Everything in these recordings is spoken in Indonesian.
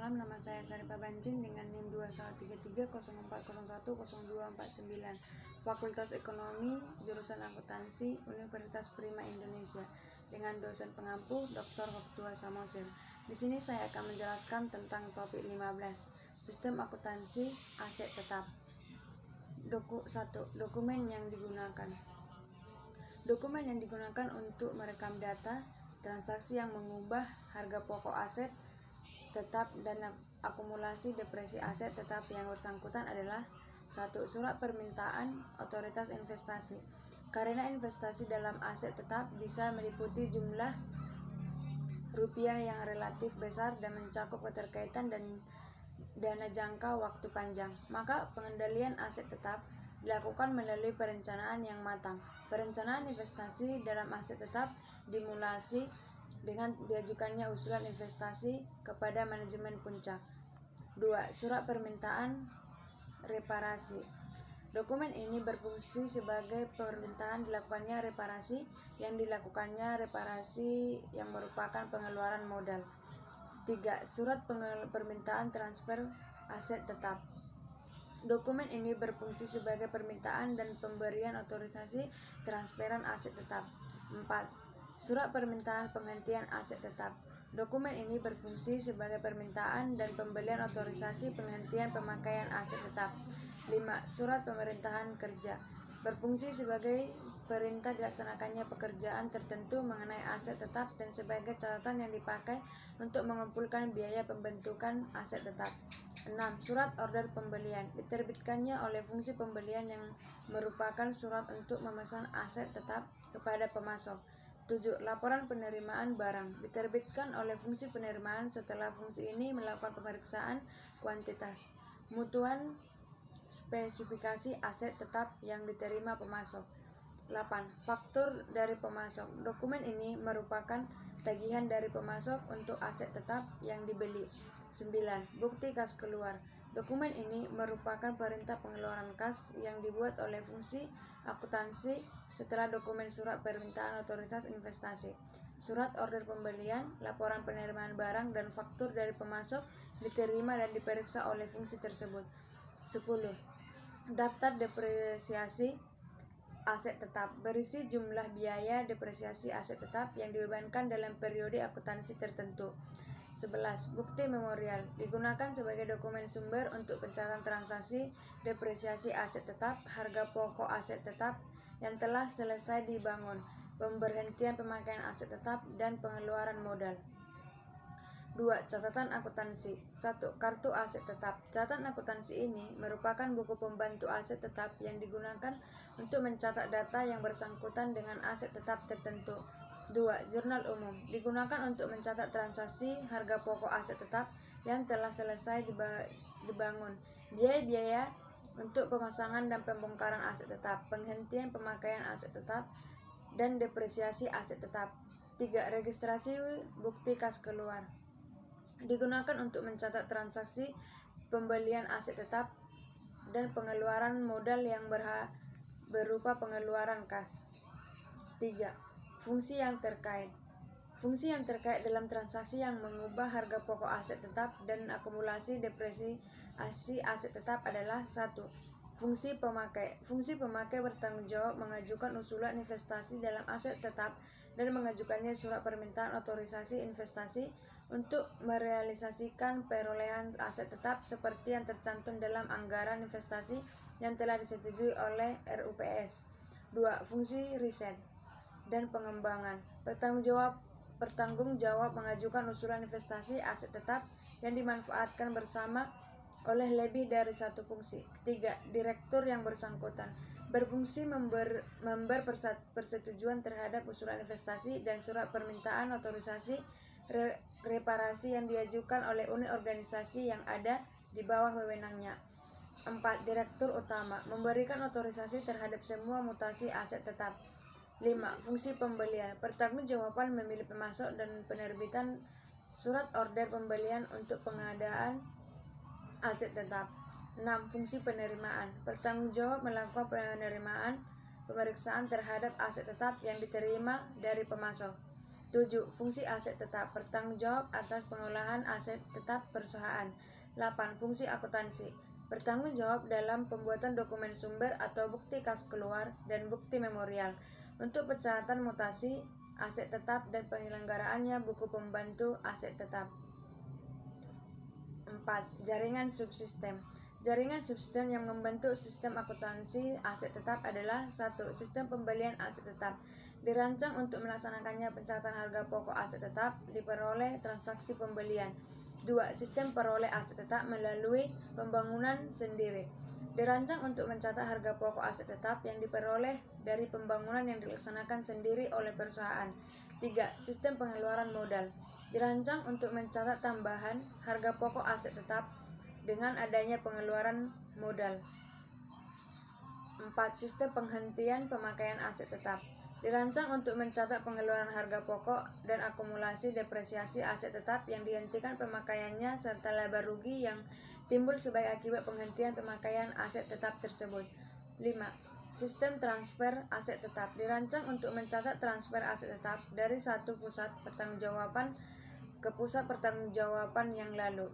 malam, nama saya Saripa Banjin dengan NIM 213304010249, Fakultas Ekonomi, jurusan Akuntansi, Universitas Prima Indonesia, dengan dosen pengampu Dr. Hoktua Samosil. Di sini saya akan menjelaskan tentang topik 15, Sistem Akuntansi Aset Tetap. 1. Dokumen yang digunakan. Dokumen yang digunakan untuk merekam data transaksi yang mengubah harga pokok aset tetap dan akumulasi depresi aset tetap yang bersangkutan adalah 1. Surat permintaan otoritas investasi. Karena investasi dalam aset tetap bisa meliputi jumlah rupiah yang relatif besar dan mencakup keterkaitan dan dana jangka waktu panjang, maka pengendalian aset tetap dilakukan melalui perencanaan yang matang. Perencanaan investasi dalam aset tetap dimulasi dengan diajukannya usulan investasi kepada manajemen puncak. 2. Surat permintaan reparasi. Dokumen ini berfungsi sebagai permintaan dilakukannya reparasi yang merupakan pengeluaran modal. 3. Surat permintaan transfer aset tetap. Dokumen ini berfungsi sebagai permintaan dan pemberian otorisasi transferan aset tetap. 4. Surat permintaan penghentian aset tetap. Dokumen ini berfungsi sebagai permintaan dan pembelian otorisasi penghentian pemakaian aset tetap. 5. Surat pemerintahan kerja. Berfungsi sebagai perintah dilaksanakannya pekerjaan tertentu mengenai aset tetap dan sebagai catatan yang dipakai untuk mengumpulkan biaya pembentukan aset tetap. 6. Surat order pembelian. Diterbitkannya oleh fungsi pembelian yang merupakan surat untuk memesan aset tetap kepada pemasok. 7. Laporan penerimaan barang. Diterbitkan oleh fungsi penerimaan setelah fungsi ini melakukan pemeriksaan kuantitas, mutuan spesifikasi aset tetap yang diterima pemasok. 8. Faktur dari pemasok. Dokumen ini merupakan tagihan dari pemasok untuk aset tetap yang dibeli. 9. Bukti kas keluar. Dokumen ini merupakan perintah pengeluaran kas yang dibuat oleh fungsi akuntansi setelah dokumen surat permintaan otoritas investasi, surat order pembelian, laporan penerimaan barang, dan faktur dari pemasok diterima dan diperiksa oleh fungsi tersebut. 10. Daftar depresiasi aset tetap. Berisi jumlah biaya depresiasi aset tetap yang dibebankan dalam periode akuntansi tertentu. 11. Bukti memorial. Digunakan sebagai dokumen sumber untuk pencatatan transaksi depresiasi aset tetap, harga pokok aset tetap yang telah selesai dibangun, pemberhentian pemakaian aset tetap, dan pengeluaran modal. 2. Catatan akuntansi. 1. Kartu aset tetap. Catatan akuntansi ini merupakan buku pembantu aset tetap yang digunakan untuk mencatat data yang bersangkutan dengan aset tetap tertentu. 2. Jurnal umum. Digunakan untuk mencatat transaksi harga pokok aset tetap yang telah selesai dibangun, biaya-biaya untuk pemasangan dan pembongkaran aset tetap, penghentian pemakaian aset tetap, dan depresiasi aset tetap. 3. Registrasi bukti kas keluar. Digunakan untuk mencatat transaksi pembelian aset tetap dan pengeluaran modal yang berupa pengeluaran kas. 3. Fungsi yang terkait. Fungsi yang terkait dalam transaksi yang mengubah harga pokok aset tetap dan akumulasi depresiasi aset tetap adalah 1. Fungsi pemakai. Fungsi pemakai bertanggung jawab mengajukan usulan investasi dalam aset tetap dan mengajukannya surat permintaan otorisasi investasi untuk merealisasikan perolehan aset tetap seperti yang tercantum dalam anggaran investasi yang telah disetujui oleh RUPS. 2. Fungsi riset dan pengembangan. Bertanggung jawab mengajukan usulan investasi aset tetap yang dimanfaatkan bersama oleh lebih dari satu fungsi. 3. Direktur yang bersangkutan. Berfungsi member persetujuan terhadap usulan investasi dan surat permintaan otorisasi reparasi yang diajukan oleh unit organisasi yang ada di bawah wewenangnya. 4. Direktur utama. Memberikan otorisasi terhadap semua mutasi aset tetap. 5. Fungsi pembelian. Pertanggungjawaban memilih pemasok dan penerbitan surat order pembelian untuk pengadaan aset tetap. 6. Fungsi penerimaan. Bertanggung jawab melakukan penerimaan pemeriksaan terhadap aset tetap yang diterima dari pemasok. 7. Fungsi aset tetap, bertanggung jawab atas pengolahan aset tetap perusahaan. 8. Fungsi akuntansi, bertanggung jawab dalam pembuatan dokumen sumber atau bukti kas keluar dan bukti memorial untuk pencatatan mutasi aset tetap dan penyelenggaraannya buku pembantu aset tetap. 4. Jaringan subsistem. Jaringan subsistem yang membentuk sistem akuntansi aset tetap adalah 1. Sistem pembelian aset tetap. Dirancang untuk melaksanakannya pencatatan harga pokok aset tetap diperoleh transaksi pembelian. 2. Sistem peroleh aset tetap melalui pembangunan sendiri. Dirancang untuk mencatat harga pokok aset tetap yang diperoleh dari pembangunan yang dilaksanakan sendiri oleh perusahaan. 3. Sistem pengeluaran modal. Dirancang untuk mencatat tambahan harga pokok aset tetap dengan adanya pengeluaran modal. 4. Sistem penghentian pemakaian aset tetap. Dirancang untuk mencatat pengeluaran harga pokok dan akumulasi depresiasi aset tetap yang dihentikan pemakaiannya serta laba rugi yang timbul sebagai akibat penghentian pemakaian aset tetap tersebut. 5. Sistem transfer aset tetap. Dirancang untuk mencatat transfer aset tetap dari satu pusat pertanggungjawaban ke pusat pertanggungjawaban yang lalu.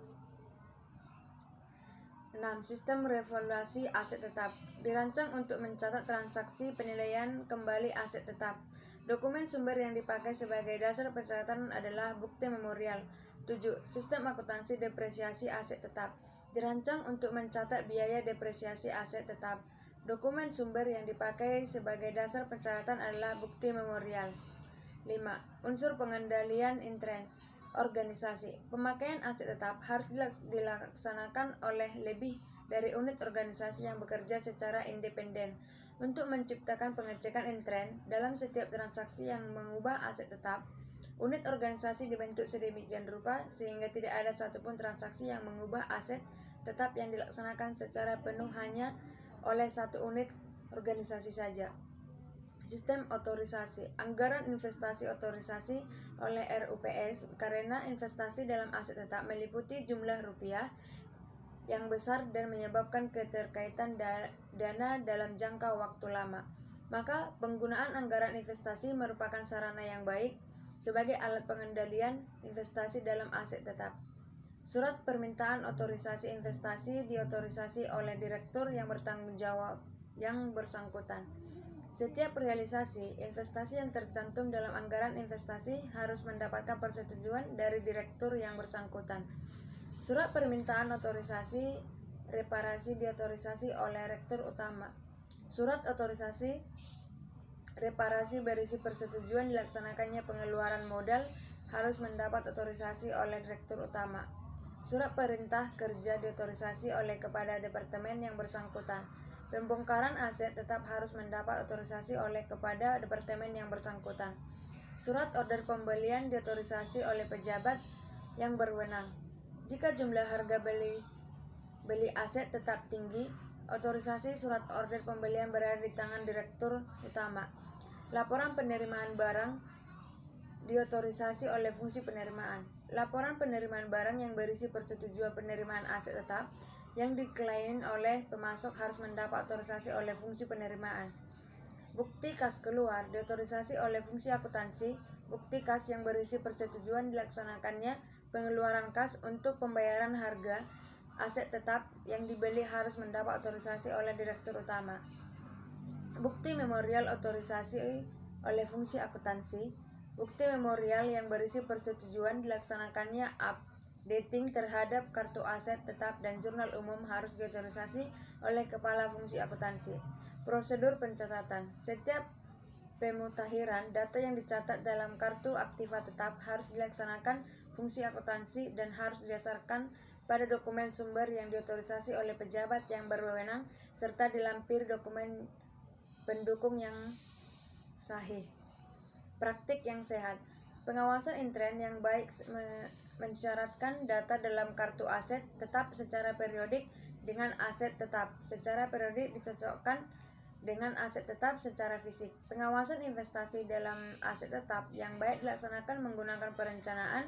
6. Sistem revaluasi aset tetap. Dirancang untuk mencatat transaksi penilaian kembali aset tetap. Dokumen sumber yang dipakai sebagai dasar pencatatan adalah bukti memorial. 7. Sistem akuntansi depresiasi aset tetap. Dirancang untuk mencatat biaya depresiasi aset tetap. Dokumen sumber yang dipakai sebagai dasar pencatatan adalah bukti memorial. 5. Unsur pengendalian intern organisasi. Pemakaian aset tetap harus dilaksanakan oleh lebih dari unit organisasi yang bekerja secara independen untuk menciptakan pengecekan intern dalam setiap transaksi yang mengubah aset tetap. Unit organisasi dibentuk sedemikian rupa sehingga tidak ada satupun transaksi yang mengubah aset tetap yang dilaksanakan secara penuh hanya oleh satu unit organisasi saja. Sistem otorisasi. Anggaran investasi otorisasi oleh RUPS karena investasi dalam aset tetap meliputi jumlah rupiah yang besar dan menyebabkan keterkaitan dana dalam jangka waktu lama. Maka penggunaan anggaran investasi merupakan sarana yang baik sebagai alat pengendalian investasi dalam aset tetap. Surat permintaan otorisasi investasi diotorisasi oleh direktur yang bertanggung jawab yang bersangkutan. Setiap realisasi investasi yang tercantum dalam anggaran investasi harus mendapatkan persetujuan dari direktur yang bersangkutan. Surat permintaan otorisasi reparasi diotorisasi oleh rektur utama. Surat otorisasi reparasi berisi persetujuan dilaksanakannya pengeluaran modal harus mendapat otorisasi oleh direktur utama. Surat perintah kerja diotorisasi oleh kepada departemen yang bersangkutan. Pembongkaran aset tetap harus mendapat otorisasi oleh kepada departemen yang bersangkutan. Surat order pembelian diotorisasi oleh pejabat yang berwenang. Jika jumlah harga beli aset tetap tinggi, otorisasi surat order pembelian berada di tangan direktur utama. Laporan penerimaan barang diotorisasi oleh fungsi penerimaan. Laporan penerimaan barang yang berisi persetujuan penerimaan aset tetap yang diklaim oleh pemasok harus mendapat otorisasi oleh fungsi penerimaan. Bukti kas keluar diotorisasi oleh fungsi akuntansi. Bukti kas yang berisi persetujuan dilaksanakannya pengeluaran kas untuk pembayaran harga aset tetap yang dibeli harus mendapat otorisasi oleh direktur utama. Bukti memorial otorisasi oleh fungsi akuntansi. Bukti memorial yang berisi persetujuan dilaksanakannya updating terhadap kartu aset tetap dan jurnal umum harus diotorisasi oleh kepala fungsi akuntansi. Prosedur pencatatan. Setiap pemutakhiran data yang dicatat dalam kartu aktiva tetap harus dilaksanakan fungsi akuntansi dan harus didasarkan pada dokumen sumber yang diotorisasi oleh pejabat yang berwenang serta dilampiri dokumen pendukung yang sahih. Praktik yang sehat. Pengawasan intern yang baik mensyaratkan data dalam kartu aset tetap secara periodik dengan aset tetap secara periodik dicocokkan dengan aset tetap secara fisik. Pengawasan investasi dalam aset tetap yang baik dilaksanakan menggunakan perencanaan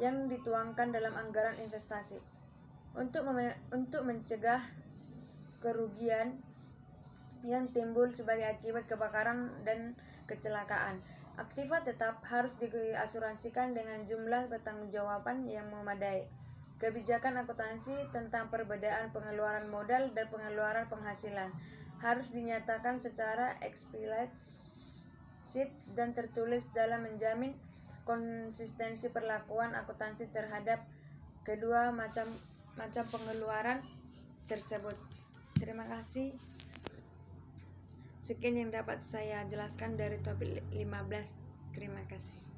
yang dituangkan dalam anggaran investasi untuk mencegah kerugian yang timbul sebagai akibat kebakaran dan kecelakaan. Aktiva tetap harus diasuransikan dengan jumlah pertanggungjawaban yang memadai. Kebijakan akuntansi tentang perbedaan pengeluaran modal dan pengeluaran penghasilan harus dinyatakan secara eksplisit dan tertulis dalam menjamin konsistensi perlakuan akuntansi terhadap kedua macam pengeluaran tersebut. Terima kasih. Sekian yang dapat saya jelaskan dari topik 15. Terima kasih.